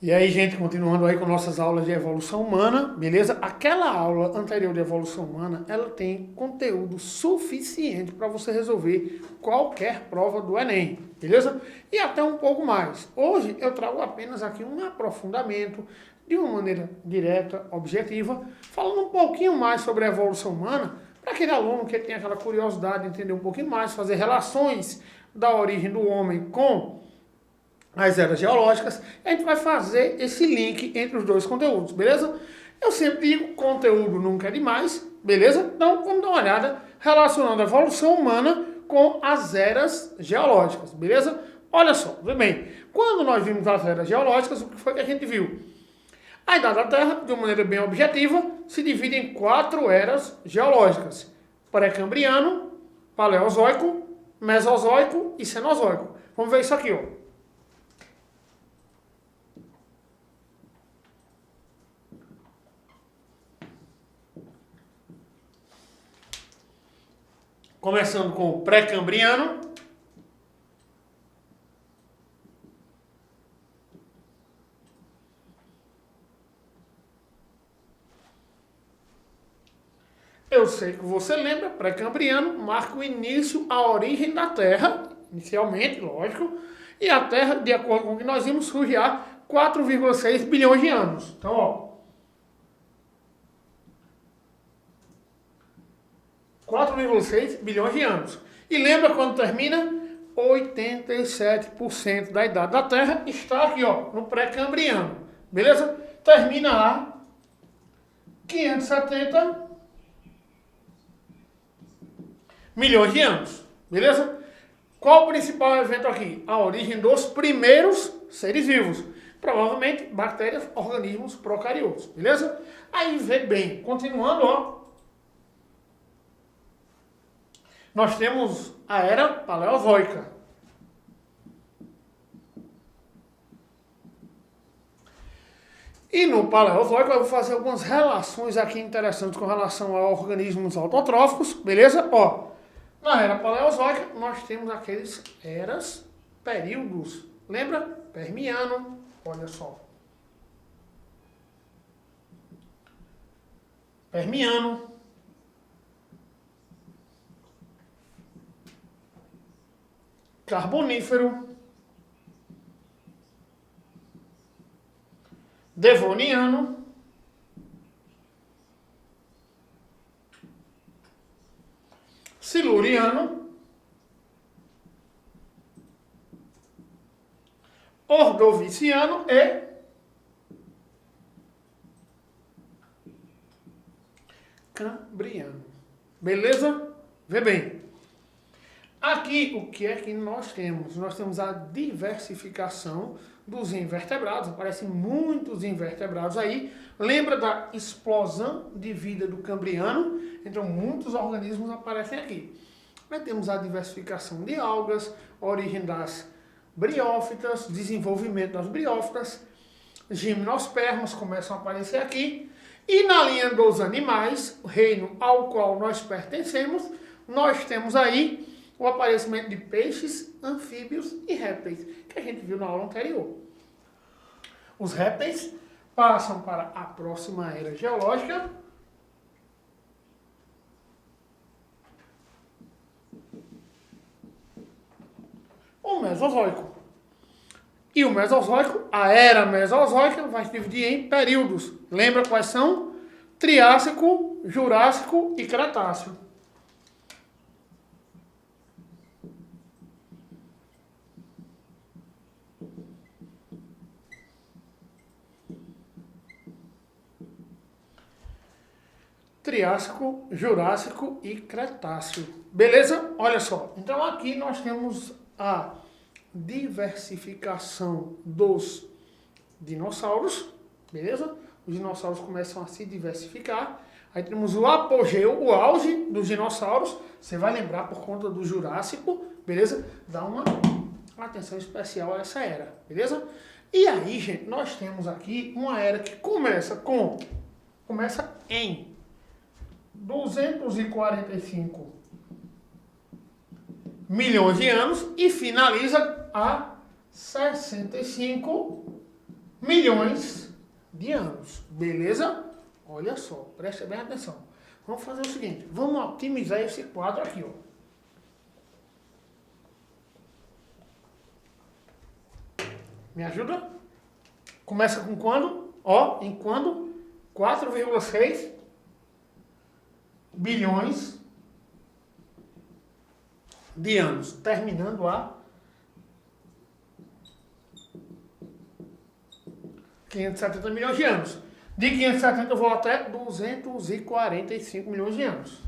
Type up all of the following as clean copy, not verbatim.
E aí, gente, continuando aí com nossas aulas de evolução humana, beleza? Aquela aula anterior de evolução humana, ela tem conteúdo suficiente para você resolver qualquer prova do Enem, beleza? E até um pouco mais. Hoje eu trago apenas aqui um aprofundamento de uma maneira direta, objetiva, falando um pouquinho mais sobre a evolução humana, para aquele aluno que tem aquela curiosidade de entender um pouquinho mais, fazer relações da origem do homem com as eras geológicas, a gente vai fazer esse link entre os dois conteúdos, beleza? Eu sempre digo, conteúdo nunca é demais, beleza? Então, vamos dar uma olhada relacionando a evolução humana com as eras geológicas, beleza? Olha só, vê bem, quando nós vimos as eras geológicas, o que foi que a gente viu? A idade da Terra, de uma maneira bem objetiva, se divide em 4 eras geológicas: pré-cambriano, paleozoico, mesozoico e cenozoico. Vamos ver isso aqui, ó. Começando com o pré-cambriano. Eu sei que você lembra, pré-cambriano marca o início, a origem da Terra, inicialmente, lógico, e a Terra, de acordo com o que nós vimos, surge há 4,6 bilhões de anos. Então, ó, 4,6 bilhões de anos. E lembra quando termina? 87% da idade da Terra está aqui, ó, no pré-cambriano. Beleza? Termina lá 570 milhões de anos. Beleza? Qual o principal evento aqui? A origem dos primeiros seres vivos. Provavelmente bactérias, organismos procariotos. Beleza? Aí vê bem, continuando, ó. Nós temos a era paleozoica. E no paleozoico eu vou fazer algumas relações aqui interessantes com relação a organismos autotróficos, beleza? Ó, na era paleozoica nós temos aqueles eras, períodos. Lembra? Permiano, olha só. Permiano. Carbonífero, Devoniano, Siluriano, Ordoviciano e Cambriano. Beleza? Vê bem. Aqui, o que é que nós temos? Nós temos a diversificação dos invertebrados. Aparecem muitos invertebrados aí. Lembra da explosão de vida do Cambriano? Então, muitos organismos aparecem aqui. Nós temos a diversificação de algas, origem das briófitas, desenvolvimento das briófitas, gimnospermas começam a aparecer aqui. E na linha dos animais, o reino ao qual nós pertencemos, nós temos aí o aparecimento de peixes, anfíbios e répteis, que a gente viu na aula anterior. Os répteis passam para a próxima era geológica. O Mesozoico. E o Mesozoico, a era Mesozoica, vai se dividir em períodos. Lembra quais são? Triássico, Jurássico e Cretáceo. Triássico, Jurássico e Cretáceo. Beleza? Olha só. Então aqui nós temos a diversificação dos dinossauros. Beleza? Os dinossauros começam a se diversificar. Aí temos o apogeu, o auge dos dinossauros. Você vai lembrar por conta do Jurássico. Beleza? Dá uma atenção especial a essa era. Beleza? E aí, gente, nós temos aqui uma era que começa em 245 milhões de anos e finaliza a 65 milhões de anos. Beleza? Olha só, preste bem atenção. Vamos fazer o seguinte, vamos otimizar esse quadro aqui, ó. Me ajuda? Começa com quando? Ó, em quando? 4,6 bilhões de anos, terminando a 570 milhões de anos. De 570 eu vou até 245 milhões de anos.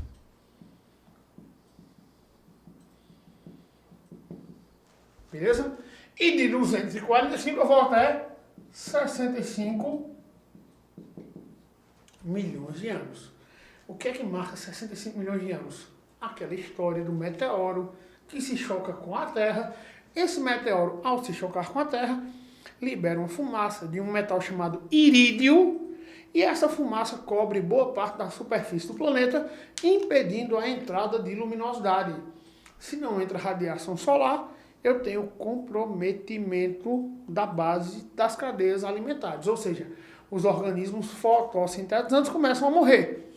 Beleza? E de 245 eu vou até 65 milhões de anos. O que é que marca 65 milhões de anos? Aquela história do meteoro que se choca com a Terra. Esse meteoro, ao se chocar com a Terra, libera uma fumaça de um metal chamado irídio, e essa fumaça cobre boa parte da superfície do planeta, impedindo a entrada de luminosidade. Se não entra radiação solar, eu tenho comprometimento da base das cadeias alimentares, ou seja, os organismos fotossintetizantes começam a morrer.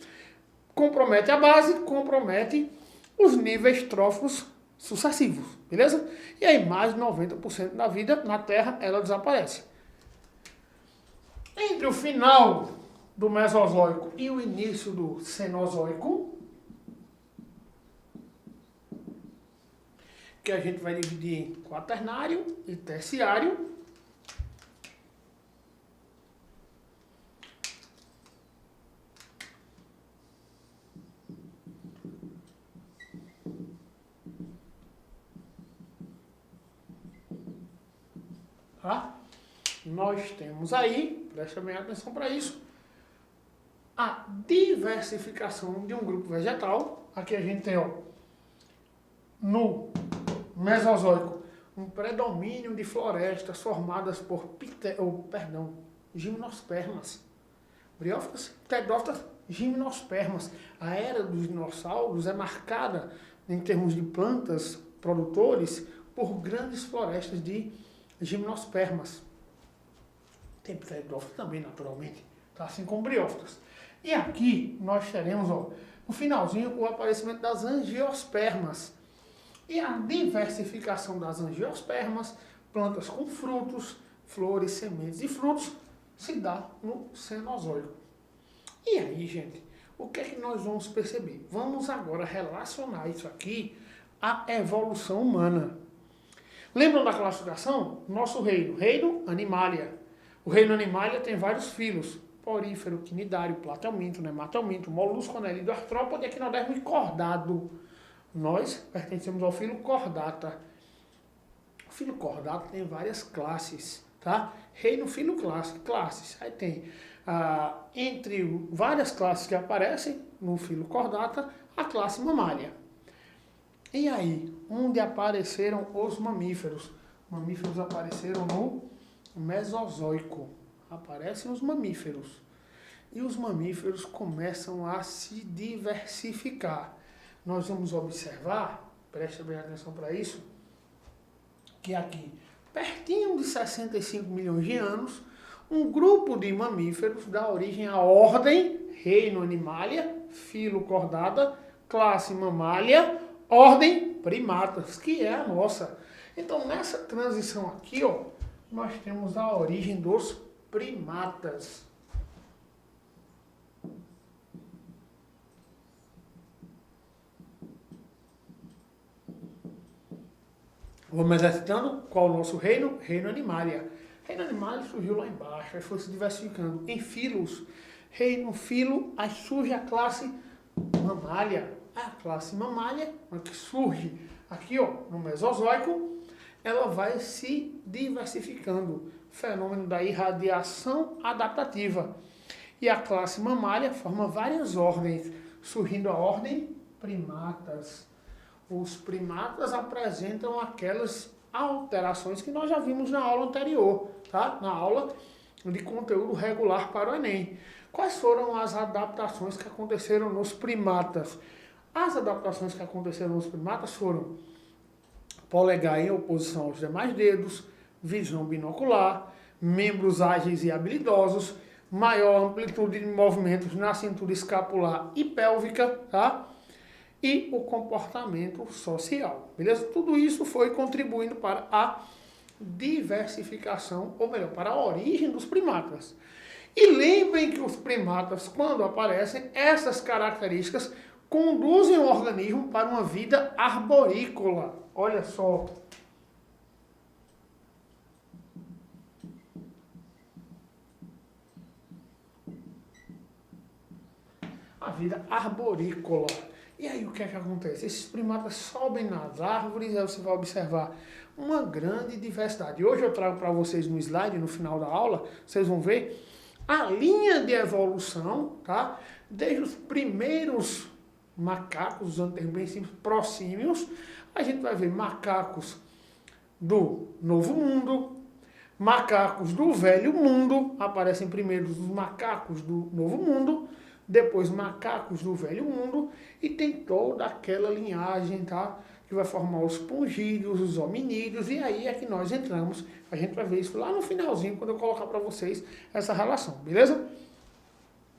Compromete a base, compromete os níveis tróficos sucessivos, beleza? E aí mais de 90% da vida na Terra, ela desaparece. Entre o final do Mesozoico e o início do Cenozoico, que a gente vai dividir em quaternário e terciário, tá? Nós temos aí, presta bem atenção para isso, a diversificação de um grupo vegetal. Aqui a gente tem, ó, no Mesozoico, um predomínio de florestas formadas por gimnospermas, briófitas, pterófitas, gimnospermas. A era dos dinossauros é marcada, em termos de plantas produtores, por grandes florestas de gimnospermas. Tem pterófitas também, naturalmente, tá? Assim como briófitas. E aqui nós teremos, ó, no finalzinho, o aparecimento das angiospermas. E a diversificação das angiospermas, plantas com frutos, flores, sementes e frutos, se dá no Cenozoico. E aí, gente, o que é que nós vamos perceber? Vamos agora relacionar isso aqui à evolução humana. Lembram da classificação? Nosso reino Animalia. O reino Animalia tem vários filos: porífero, quinidário, platelminto, nematelminto, molusco, anelídeo, artrópode, equinodermo e cordado. Nós pertencemos ao filo Chordata. O filo Chordata tem várias classes, tá? Reino, filo, classes. Aí tem, entre várias classes que aparecem no filo Chordata, a classe Mammalia. E aí, onde apareceram os mamíferos? Mamíferos apareceram no Mesozoico. Aparecem os mamíferos. E os mamíferos começam a se diversificar. Nós vamos observar, preste bem atenção para isso, que aqui, pertinho de 65 milhões de anos, um grupo de mamíferos dá origem à ordem Reino Animalia, filo Chordata, classe Mammalia, ordem Primatas, que é a nossa. Então, nessa transição aqui, ó, nós temos a origem dos primatas. Vamos exercitando qual é o nosso reino? Reino Animalia. Reino Animalia surgiu lá embaixo, aí foi se diversificando em filos. Reino, filo, aí surge a classe Mammalia. A classe Mammalia, que surge aqui, ó, no Mesozoico, ela vai se diversificando. Fenômeno da irradiação adaptativa. E a classe Mammalia forma várias ordens, surgindo a ordem Primatas. Os primatas apresentam aquelas alterações que nós já vimos na aula anterior, tá? Na aula de conteúdo regular para o Enem. Quais foram as adaptações que aconteceram nos primatas? As adaptações que aconteceram nos primatas foram polegar em oposição aos demais dedos, visão binocular, membros ágeis e habilidosos, maior amplitude de movimentos na cintura escapular e pélvica, tá? E o comportamento social, beleza? Tudo isso foi contribuindo para a diversificação, ou melhor, para a origem dos primatas. E lembrem que os primatas, quando aparecem, essas características conduzem o organismo para uma vida arborícola. Olha só. A vida arborícola. E aí o que é que acontece? Esses primatas sobem nas árvores, aí você vai observar uma grande diversidade. Hoje eu trago para vocês no slide, no final da aula, vocês vão ver a linha de evolução, tá? Desde os primeiros macacos, usando termos bem simples, prosímios, a gente vai ver macacos do Novo Mundo, macacos do Velho Mundo, aparecem primeiro os macacos do Novo Mundo, depois macacos do Velho Mundo, e tem toda aquela linhagem, tá? Que vai formar os pongídeos, os hominídeos, e aí é que nós entramos. A gente vai ver isso lá no finalzinho, quando eu colocar para vocês essa relação, beleza?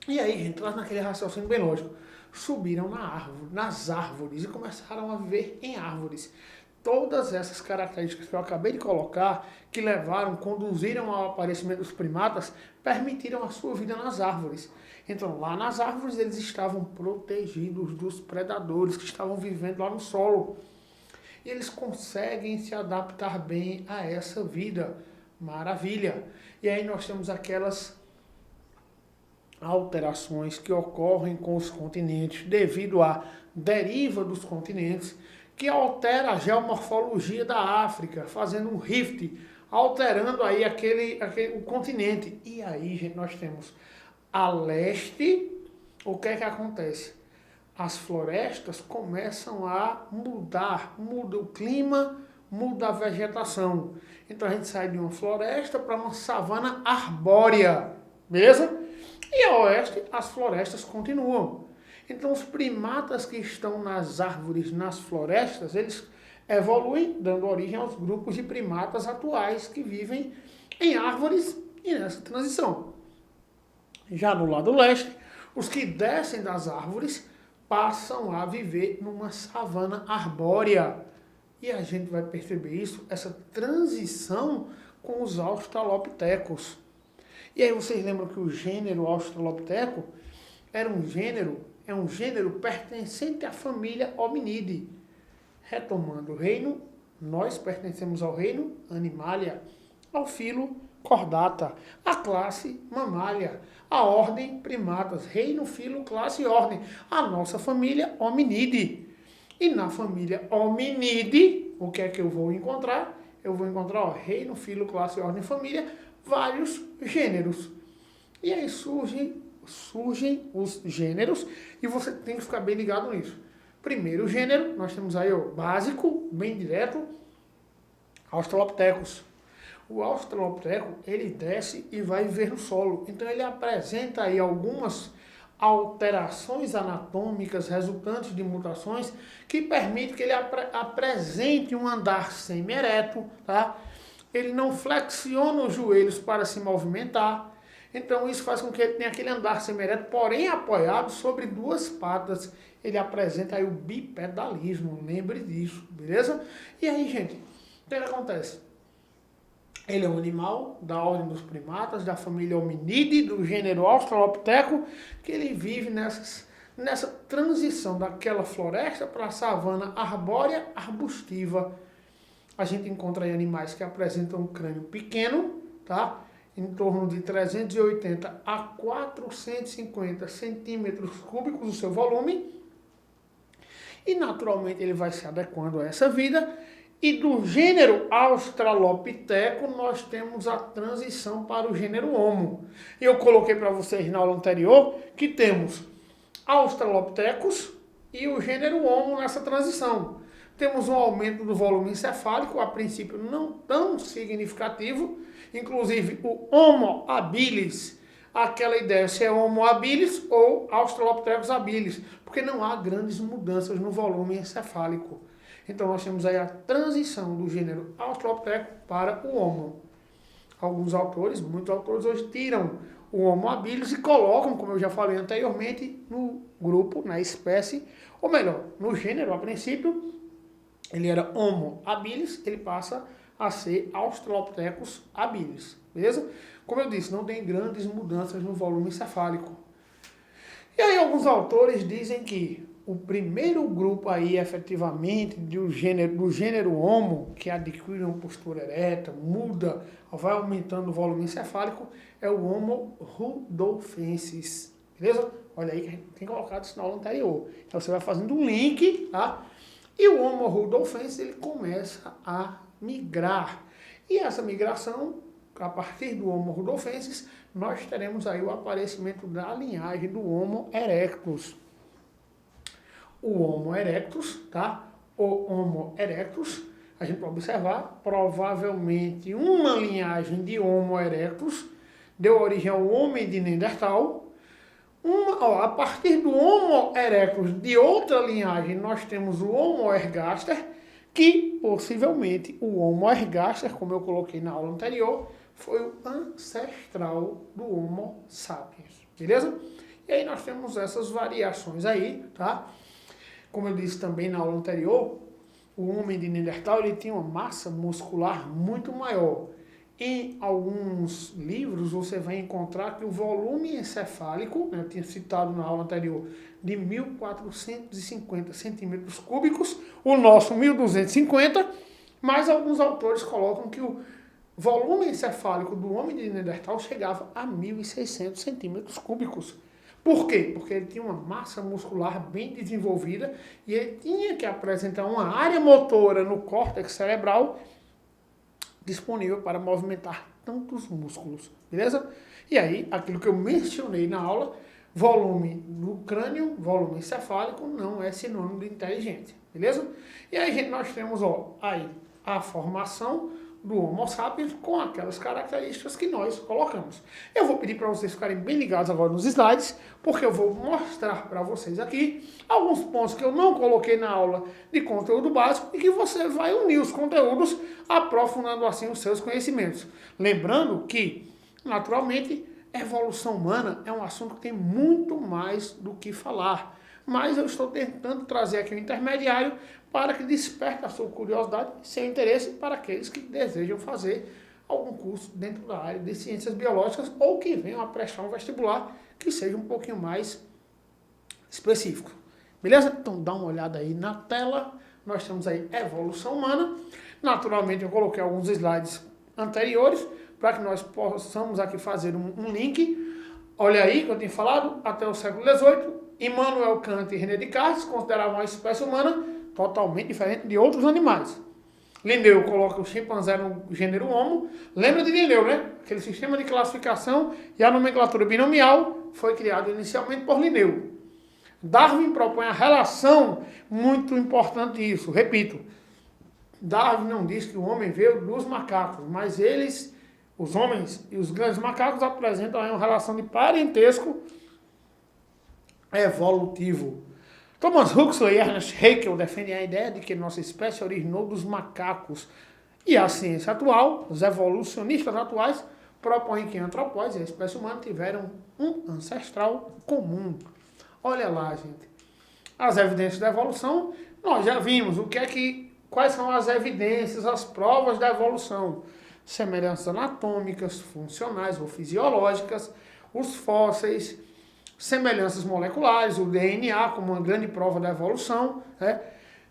E aí, gente, lá naquele raciocínio bem lógico, subiram nas árvores e começaram a viver em árvores. Todas essas características que eu acabei de colocar, que conduziram ao aparecimento dos primatas, permitiram a sua vida nas árvores. Então, lá nas árvores, eles estavam protegidos dos predadores que estavam vivendo lá no solo. E eles conseguem se adaptar bem a essa vida. Maravilha! E aí nós temos aquelas alterações que ocorrem com os continentes devido à deriva dos continentes, que altera a geomorfologia da África, fazendo um rift, alterando aí o continente. E aí, gente, nós temos a leste, o que é que acontece? As florestas começam a mudar, muda o clima, muda a vegetação. Então a gente sai de uma floresta para uma savana arbórea, beleza? E a oeste, as florestas continuam. Então os primatas que estão nas árvores, nas florestas, eles evoluem, dando origem aos grupos de primatas atuais que vivem em árvores e nessa transição. Já no lado leste, os que descem das árvores passam a viver numa savana arbórea. E a gente vai perceber isso, essa transição com os australopitecos. E aí vocês lembram que o gênero australopiteco é um gênero pertencente à família Hominidae. Retomando o reino, nós pertencemos ao reino Animalia, ao filo Chordata, à classe Mammalia, à ordem Primatas, reino, filo, classe e ordem, a nossa família Hominidae. E na família Hominidae, o que é que eu vou encontrar? Eu vou encontrar reino, filo, classe, ordem, família, vários gêneros. E aí surgem os gêneros e você tem que ficar bem ligado nisso. Primeiro gênero, nós temos aí o básico, bem direto, Australopithecus. O australopiteco, ele desce e vai viver no solo. Então ele apresenta aí algumas alterações anatômicas resultantes de mutações que permitem que ele apresente um andar semi-ereto, tá? Ele não flexiona os joelhos para se movimentar. Então isso faz com que ele tenha aquele andar semi-ereto, porém apoiado sobre duas patas. Ele apresenta aí o bipedalismo, lembre disso, beleza? E aí, gente, o que acontece? Ele é um animal da ordem dos primatas, da família Hominidae, do gênero Australopithecus, que ele vive nessa transição daquela floresta para a savana arbórea arbustiva. A gente encontra aí animais que apresentam um crânio pequeno, tá? Em torno de 380 a 450 centímetros cúbicos o seu volume. E naturalmente ele vai se adequando a essa vida. E do gênero Australopithecus, nós temos a transição para o gênero Homo. Eu coloquei para vocês na aula anterior que temos Australopithecus e o gênero Homo nessa transição. Temos um aumento do volume encefálico, a princípio não tão significativo, inclusive o Homo habilis, aquela ideia se é Homo habilis ou Australopithecus habilis, porque não há grandes mudanças no volume encefálico. Então nós temos aí a transição do gênero Australopithecus para o Homo. Alguns autores, muitos autores hoje tiram o Homo habilis e colocam, como eu já falei anteriormente, no grupo, na espécie, ou melhor, no gênero, a princípio, ele era Homo habilis, ele passa a ser Australopithecus habilis, beleza? Como eu disse, não tem grandes mudanças no volume encefálico. E aí alguns autores dizem que o primeiro grupo aí, efetivamente, do gênero Homo, que adquire uma postura ereta, muda, vai aumentando o volume encefálico, é o Homo rudolfensis, beleza? Olha aí que a gente tem colocado isso na aula anterior. Então você vai fazendo um link, tá? E o Homo rudolfensis, ele começa a migrar. E essa migração, a partir do Homo rudolfensis, nós teremos aí o aparecimento da linhagem do Homo erectus. O Homo erectus, tá? O Homo erectus, a gente pode observar, provavelmente uma linhagem de Homo erectus deu origem ao homem de Neandertal. A partir do Homo erectus de outra linhagem, nós temos o Homo ergaster, que possivelmente o Homo ergaster, como eu coloquei na aula anterior, foi o ancestral do Homo sapiens, beleza? E aí nós temos essas variações aí, tá? Como eu disse também na aula anterior, o homem de Neandertal ele tinha uma massa muscular muito maior. Em alguns livros você vai encontrar que o volume encefálico, eu tinha citado na aula anterior, de 1.450 centímetros cúbicos, o nosso 1.250, mas alguns autores colocam que o volume encefálico do homem de Neandertal chegava a 1.600 centímetros cúbicos. Por quê? Porque ele tinha uma massa muscular bem desenvolvida e ele tinha que apresentar uma área motora no córtex cerebral disponível para movimentar tantos músculos, beleza? E aí, aquilo que eu mencionei na aula, volume do crânio, volume encefálico, não é sinônimo de inteligente, beleza? E aí nós temos, aí a formação do Homo sapiens com aquelas características que nós colocamos. Eu vou pedir para vocês ficarem bem ligados agora nos slides, porque eu vou mostrar para vocês aqui alguns pontos que eu não coloquei na aula de conteúdo básico e que você vai unir os conteúdos, aprofundando assim os seus conhecimentos. Lembrando que, naturalmente, evolução humana é um assunto que tem muito mais do que falar. Mas eu estou tentando trazer aqui um intermediário para que desperte a sua curiosidade e seu interesse para aqueles que desejam fazer algum curso dentro da área de ciências biológicas ou que venham a prestar um vestibular que seja um pouquinho mais específico. Beleza? Então dá uma olhada aí na tela. Nós temos aí evolução humana. Naturalmente eu coloquei alguns slides anteriores para que nós possamos aqui fazer um link. Olha aí que eu tinha falado, até o século XVIII, Immanuel Kant e René Descartes consideravam a espécie humana totalmente diferente de outros animais. Linneu coloca o chimpanzé no gênero Homo. Lembra de Linneu, né? Aquele sistema de classificação e a nomenclatura binomial foi criado inicialmente por Linneu. Darwin propõe a relação, muito importante isso, repito, Darwin não diz que o homem veio dos macacos, mas eles, os homens e os grandes macacos apresentam aí uma relação de parentesco evolutivo. Thomas Huxley e Ernest Haeckel defendem a ideia de que nossa espécie originou dos macacos. E a ciência atual, os evolucionistas atuais, propõem que a antropós e a espécie humana tiveram um ancestral comum. Olha lá, gente. As evidências da evolução, nós já vimos quais são as evidências, as provas da evolução. Semelhanças anatômicas, funcionais ou fisiológicas, os fósseis, semelhanças moleculares, o DNA como uma grande prova da evolução, né,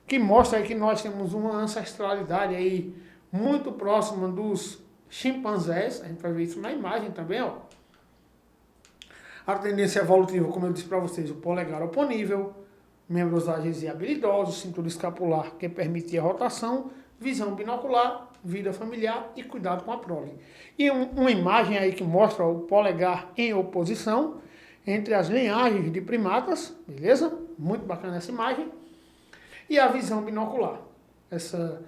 que mostra aí que nós temos uma ancestralidade aí muito próxima dos chimpanzés, a gente vai ver isso na imagem também, ó. A tendência evolutiva, como eu disse para vocês, o polegar oponível, membros ágeis e habilidosos, cintura escapular que permitia rotação, visão binocular, vida familiar e cuidado com a prole. E uma imagem aí que mostra o polegar em oposição entre as linhagens de primatas, beleza? Muito bacana essa imagem. E a visão binocular. Essa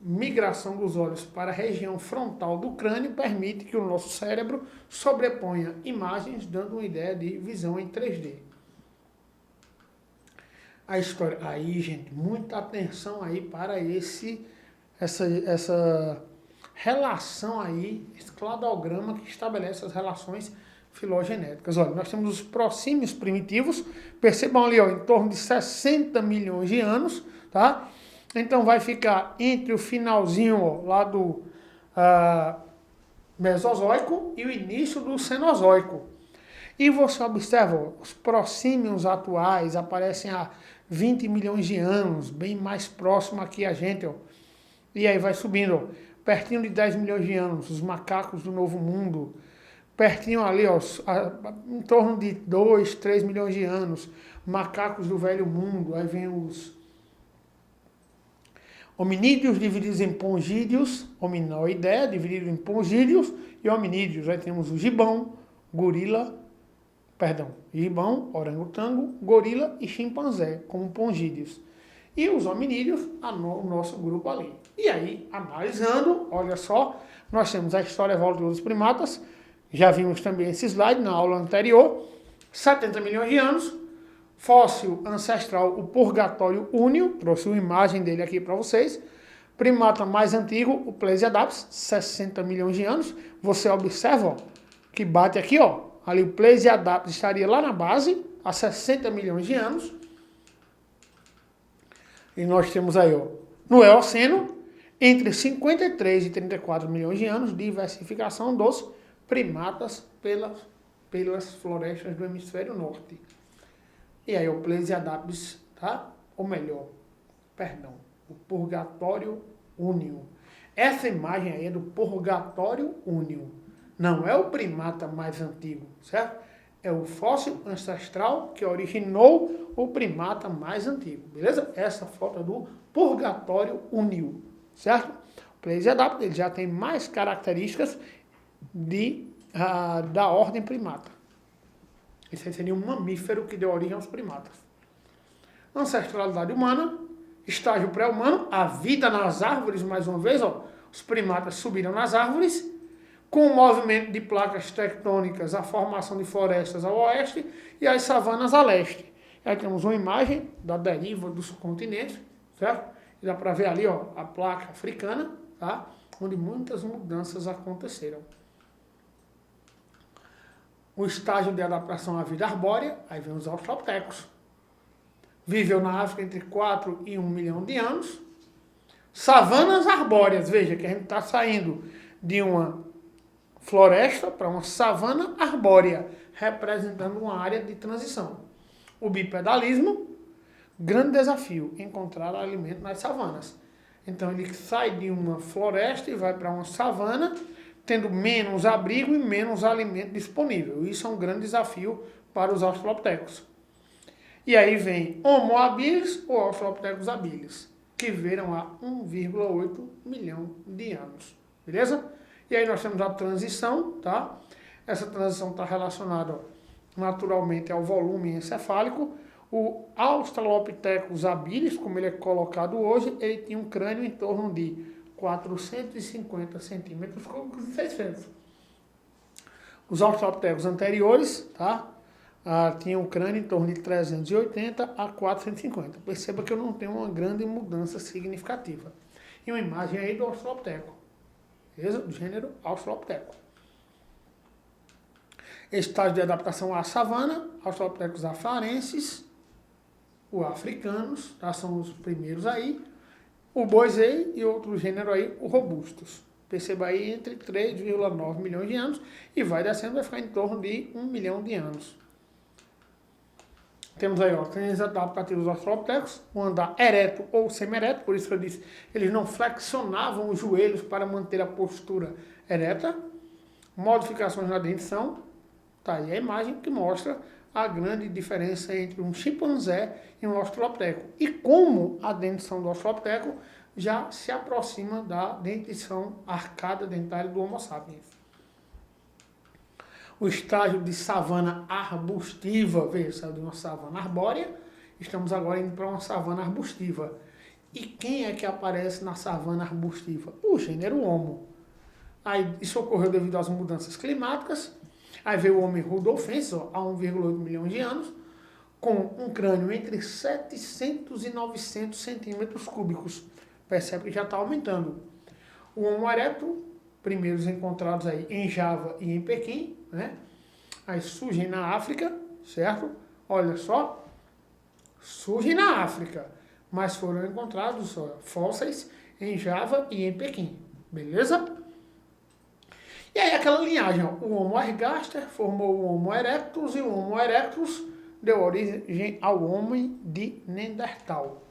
migração dos olhos para a região frontal do crânio permite que o nosso cérebro sobreponha imagens, dando uma ideia de visão em 3D. A história. Aí, gente, muita atenção aí para essa relação aí, esse cladograma que estabelece as relações filogenéticas. Olha, nós temos os prosímios primitivos, percebam ali, ó, em torno de 60 milhões de anos, tá? Então vai ficar entre o finalzinho, ó, lá do Mesozoico e o início do Cenozoico. E você observa, ó, os prosímios atuais aparecem há 20 milhões de anos, bem mais próximo aqui a gente, ó. E aí vai subindo, ó, pertinho de 10 milhões de anos, os macacos do Novo Mundo. Pertinho ali, ó, em torno de 2, 3 milhões de anos, macacos do Velho Mundo. Aí vem os hominídeos divididos em pongídeos, hominoidea dividido em pongídeos e hominídeos. Aí temos o gibão, orangotango, gorila e chimpanzé, como pongídeos. E os hominídeos, o nosso grupo ali. E aí, analisando, olha só, nós temos a história evolutiva dos primatas, já vimos também esse slide na aula anterior, 70 milhões de anos, fóssil ancestral, o Purgatório úneo, trouxe uma imagem dele aqui para vocês, primata mais antigo, o Plesiadapis, 60 milhões de anos, você observa, ó, que bate aqui, ó, ali o Plesiadapis estaria lá na base, há 60 milhões de anos, e nós temos aí, ó, no Eoceno, entre 53 e 34 milhões de anos, diversificação dos primatas pelas florestas do hemisfério norte. E aí o Plesiadapis, tá? Ou melhor, o Purgatório úneo. Essa imagem aí é do Purgatório úneo. Não é o primata mais antigo, certo? É o fóssil ancestral que originou o primata mais antigo, beleza? Essa foto é do Purgatório úneo, certo? O Plesiadapis, ele já tem mais características da ordem primata. Esse aí seria um mamífero que deu origem aos primatas. Ancestralidade humana, estágio pré-humano, a vida nas árvores, mais uma vez, ó, os primatas subiram nas árvores, com o movimento de placas tectônicas, a formação de florestas ao oeste e as savanas a leste. Aí temos uma imagem da deriva dos continentes, certo? E dá para ver ali, ó, a placa africana, tá? Onde muitas mudanças aconteceram. O estágio de adaptação à vida arbórea, aí vem os australopithecus. Viveu na África entre 4 e 1 milhão de anos. Savanas arbóreas, veja que a gente está saindo de uma floresta para uma savana arbórea, representando uma área de transição. O bipedalismo, grande desafio, encontrar alimento nas savanas. Então ele sai de uma floresta e vai para uma savana, tendo menos abrigo e menos alimento disponível. Isso é um grande desafio para os australopithecus. E aí vem Homo habilis ou Australopithecus habilis, que viveram há 1,8 milhão de anos. Beleza? E aí nós temos a transição, tá? Essa transição está relacionada naturalmente ao volume encefálico. O Australopithecus habilis, como ele é colocado hoje, ele tinha um crânio em torno de 450 centímetros cúbicos e 600. Os Australopithecus anteriores, tá? Tinham um crânio em torno de 380 a 450. Perceba que eu não tenho uma grande mudança significativa. E uma imagem aí do Australopiteco, beleza? Do gênero Australopiteco. Estágio de adaptação à savana, Australopithecus afarenses, os africanos, tá? São os primeiros aí. O boisei e outro gênero aí, o robustus. Perceba aí entre 3,9 milhões de anos e vai descendo, vai ficar em torno de 1 milhão de anos. Temos aí, ó, tênis adaptativos australopithecus, o andar ereto ou semi-ereto, por isso que eu disse, eles não flexionavam os joelhos para manter a postura ereta. Modificações na dentição, tá aí a imagem que mostra a grande diferença entre um chimpanzé e um australopiteco. E como a dentição do australopiteco já se aproxima da dentição arcada dentária do Homo sapiens. O estágio de savana arbustiva, veja, saiu de uma savana arbórea, estamos agora indo para uma savana arbustiva. E quem é que aparece na savana arbustiva? O gênero Homo. Aí isso ocorreu devido às mudanças climáticas. Aí veio o Homo rudolfensis, ó, há 1,8 milhões de anos, com um crânio entre 700 e 900 centímetros cúbicos. Percebe que já está aumentando. o Homo erectus, primeiros encontrados aí em Java e em Pequim, né? Aí surgem na África, certo? Olha só, surgem na África, mas foram encontrados fósseis em Java e em Pequim, beleza? E aí aquela linhagem, ó, o Homo ergaster formou o Homo erectus e o Homo erectus deu origem ao homem de Neandertal.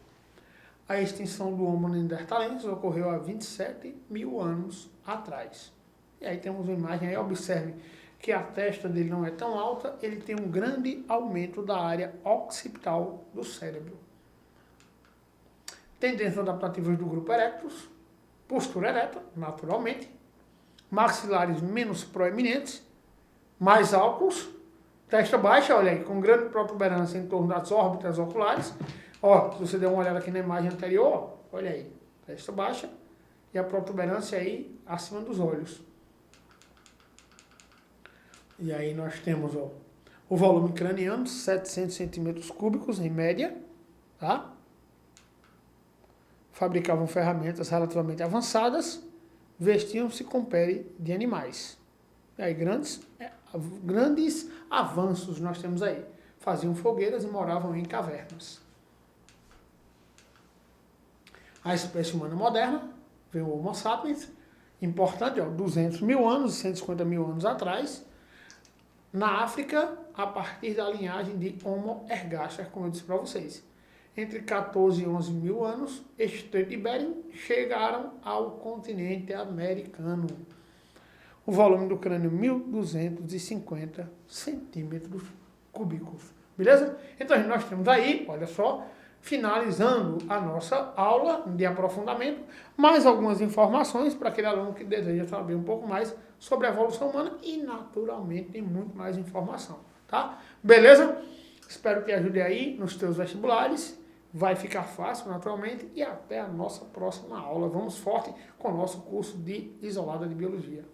A extinção do Homo neanderthalensis ocorreu há 27 mil anos atrás. E aí temos uma imagem aí, observe que a testa dele não é tão alta, ele tem um grande aumento da área occipital do cérebro. Tendências adaptativas do grupo erectus, postura ereta, naturalmente, maxilares menos proeminentes, mais altos, testa baixa, olha aí, com grande protuberância em torno das órbitas oculares. Ó, se você der uma olhada aqui na imagem anterior, ó, olha aí, testa baixa e a protuberância aí acima dos olhos. E aí nós temos, ó, o volume craniano, 700 centímetros cúbicos em média, tá? Fabricavam ferramentas relativamente avançadas, vestiam-se com pele de animais. E aí grandes avanços nós temos aí. Faziam fogueiras e moravam em cavernas. A espécie humana moderna, vem o Homo sapiens, importante, ó, 200 mil anos, 150 mil anos atrás, na África, a partir da linhagem de Homo ergaster, como eu disse para vocês. Entre 14 e 11 mil anos, Estreito de Bering chegaram ao continente americano. O volume do crânio, 1.250 centímetros cúbicos. Beleza? Então, nós temos aí, olha só, finalizando a nossa aula de aprofundamento, mais algumas informações para aquele aluno que deseja saber um pouco mais sobre a evolução humana e, naturalmente, tem muito mais informação, tá? Beleza? Espero que ajude aí nos teus vestibulares. Vai ficar fácil, naturalmente, e até a nossa próxima aula. Vamos forte com o nosso curso de Isolada de Biologia.